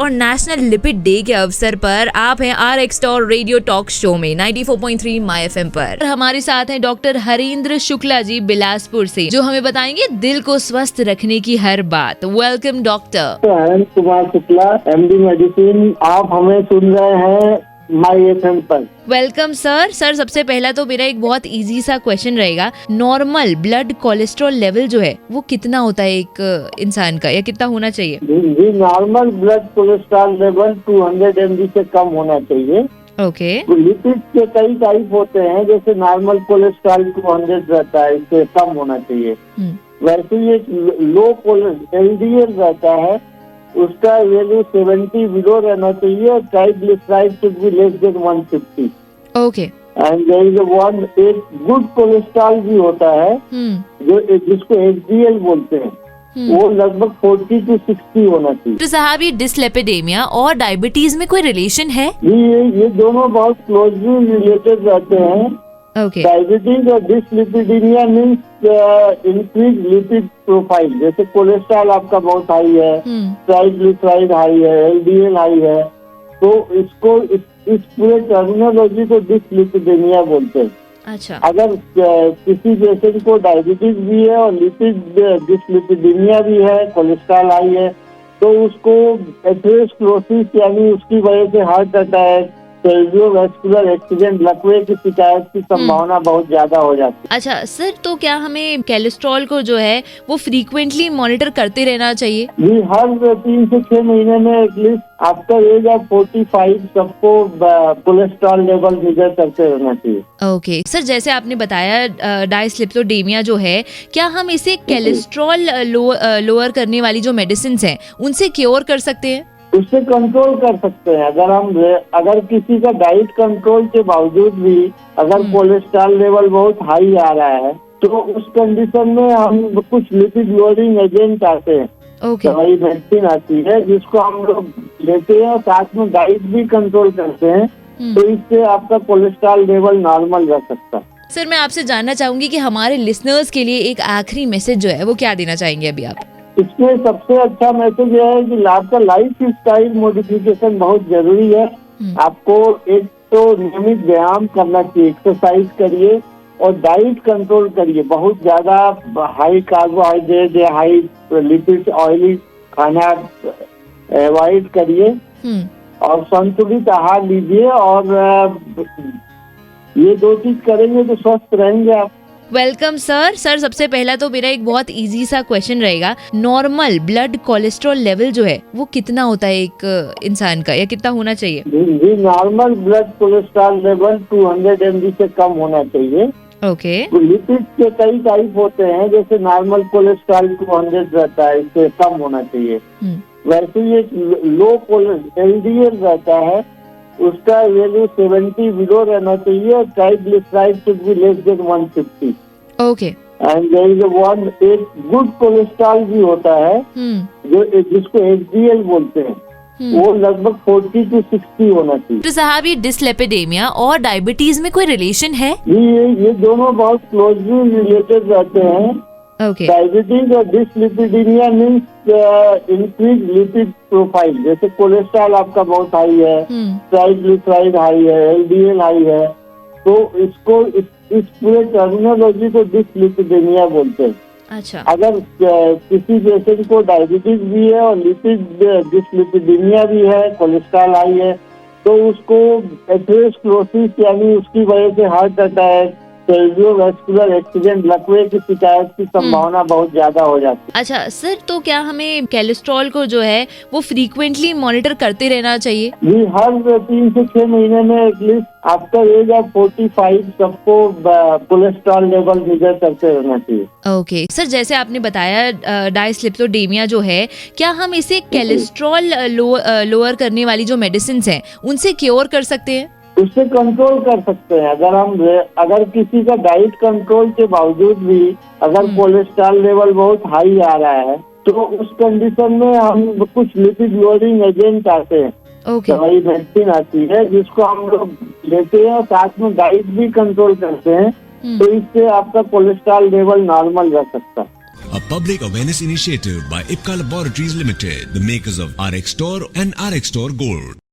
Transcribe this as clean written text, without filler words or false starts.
और national lipid day के अवसर पर आप हैं RX टॉर रेडियो टॉक शो में 94.3 माय FM पर। हमारे साथ हैं डॉक्टर हरेंद्र शुक्ला जी बिलासपुर से, जो हमें बताएंगे दिल को स्वस्थ रखने की हर बात। Welcome doctor. Harendra Kumar Shukla, MD medicine. आप हमें सुन रहे हैं माय FM पर। Welcome sir. सबसे पहला तो मेरा एक बहुत इजी सा क्वेश्चन रहेगा, नॉर्मल ब्लड कोलेस्ट्रॉल लेवल जो है वो कितना होता है एक इंसान का, या कितना होना चाहिए? जी, normal blood cholesterol level 200 mg से कम होना चाहिए। ओके। लिपिड के कई टाइप होते हैं, जैसे नॉर्मल कोलेस्ट्रॉल 200 रहता है, इससे कम होना चाहिए। वैसे ये लो LDL रहता है, उसका वैल्यू 70 बिलो रहना चाहिए, और triglyceride should be less than 150। Okay. And there is one एक गुड कोलेस्ट्रॉल भी होता है, जिसको HDL बोलते हैं, वो लगभग 40 to 60 होना चाहिए। तो साहब, ये डिसलिपिडेमिया और डायबिटीज में कोई रिलेशन है? ये दोनों बहुत क्लोजली रिलेटेड रहते हैं। ओके। डायबिटीज और dyslipidaemia means increase lipid profile. जैसे कोलेस्ट्रॉल आपका बहुत हाई है, ट्राइग्लिसराइड हाई है, LDL हाई है, तो इसको इस पूरे टर्मिनोलॉजी को डिसलिपिडीमिया बोलते हैं। अच्छा। अगर किसी पेशेंट को डायबिटीज भी है और लिपिड डिसलिपिडीमिया भी है, कोलेस्ट्रॉल हाई है, तो उसको एथेरोस्क्लेरोसिस यानी उसकी वजह से हार्ट अटैक, कार्डियोवैस्कुलर एक्सीडेंट, लकवे की शिकायत की संभावना बहुत ज्यादा हो जाती है। अच्छा सर, तो क्या हमें कोलेस्ट्रॉल को जो है वो फ्रीक्वेंटली मॉनिटर करते रहना चाहिए? जी, हर 3 से 6 महीने में एटलीस्ट आफ्टर एज ऑफ 45 सबको कोलेस्ट्रॉल लेवल मेजर करते रहना चाहिए। ओके सर, जैसे आपने बताया डायस्लिपिडीमिया जो है, क्या हम इसे कोलेस्ट्रॉल लोअर करने वाली जो मेडिसिन हैं उनसे क्योर कर सकते हैं? उससे कंट्रोल कर सकते हैं। अगर किसी का डाइट कंट्रोल के बावजूद भी अगर कोलेस्ट्रॉल लेवल बहुत हाई आ रहा है, तो उस कंडीशन में हम कुछ लिपिड लोअरिंग एजेंट आते हैं, दवाई वैक्सीन आती है, जिसको हम लोग लेते हैं और साथ में डाइट भी कंट्रोल करते हैं, तो इससे आपका कोलेस्ट्रॉल लेवल नॉर्मल रह सकता है। सर, मैं आपसे जानना चाहूंगी कि हमारे लिसनर्स के लिए एक आखिरी मैसेज जो है वो क्या देना चाहेंगे अभी आप? इसमें सबसे अच्छा मैसेज यह है कि आपका लाइफ स्टाइल मॉडिफिकेशन बहुत जरूरी है। आपको एक तो नियमित व्यायाम करना चाहिए, एक्सरसाइज करिए और डाइट कंट्रोल करिए। बहुत ज्यादा हाई कार्बोहाइड्रेट या हाई लिपिड ऑयली खाना अवॉइड करिए और संतुलित आहार लीजिए, और ये 2 चीज करेंगे तो स्वस्थ रहेंगे आप। Welcome sir. सबसे पहला तो मेरा एक बहुत इजी सा क्वेश्चन रहेगा, नॉर्मल ब्लड कोलेस्ट्रॉल लेवल जो है वो कितना होता है एक इंसान का, या कितना होना चाहिए? जी, normal blood cholesterol level 200 mg से कम होना चाहिए। ओके। लिपिड के कई टाइप होते हैं, जैसे नॉर्मल कोलेस्ट्रॉल 200 रहता है, इससे कम होना चाहिए। वैसे ये लो LDL रहता है, उसका वैल्यू 70 बिलो रहना चाहिए, और triglyceride should be less than 150। Okay. And there is one एक गुड कोलेस्ट्रॉल भी होता है, जिसको HDL बोलते हैं, वो लगभग 40 to 60 होना चाहिए। तो साहब, ये डिसलिपिडेमिया और डायबिटीज में कोई रिलेशन है? ये दोनों बहुत क्लोजली रिलेटेड रहते हैं। डायबिटीज और dyslipidaemia means increase lipid profile. जैसे कोलेस्ट्रॉल आपका बहुत हाई है, ट्राइग्लिसराइड हाई है, LDL हाई है, तो इसको इस पूरे टर्मिनोलॉजी को डिसलिपिडीमिया बोलते हैं। अच्छा। अगर किसी पेशेंट को डायबिटीज भी है और लिपिड डिसलिपिडीमिया भी है, कोलेस्ट्रॉल हाई है, तो उसको एथेरोस्क्लेरोसिस यानी उसकी वजह से हार्ट अटैक, कार्डियोवैस्कुलर एक्सीडेंट, लकवे की शिकायत की संभावना बहुत ज्यादा हो जाती है। अच्छा सर, तो क्या हमें कोलेस्ट्रॉल को जो है वो फ्रीक्वेंटली मॉनिटर करते रहना चाहिए? जी, हर 3 से 6 महीने में एटलीस्ट आफ्टर एज ऑफ 45 सबको कोलेस्ट्रॉल लेवल मेजर करते रहना चाहिए। ओके सर, जैसे आपने बताया डायस्लिपिडीमिया जो है, क्या हम इसे कोलेस्ट्रॉल लोअर करने वाली जो मेडिसिन हैं उनसे क्योर कर सकते हैं? उससे कंट्रोल कर सकते हैं। अगर किसी का डाइट कंट्रोल के बावजूद भी अगर कोलेस्ट्रॉल लेवल बहुत हाई आ रहा है, तो उस कंडीशन में हम कुछ लिपिड लोअरिंग एजेंट आते हैं, दवाई वैक्सीन आती है, जिसको हम लोग लेते हैं और साथ में डाइट भी कंट्रोल करते हैं, तो इससे आपका कोलेस्ट्रॉल लेवल नॉर्मल रह सकता है। a public awareness initiative by Ipca Laboratories Limited, the makers of RX Store and RX Store Gold.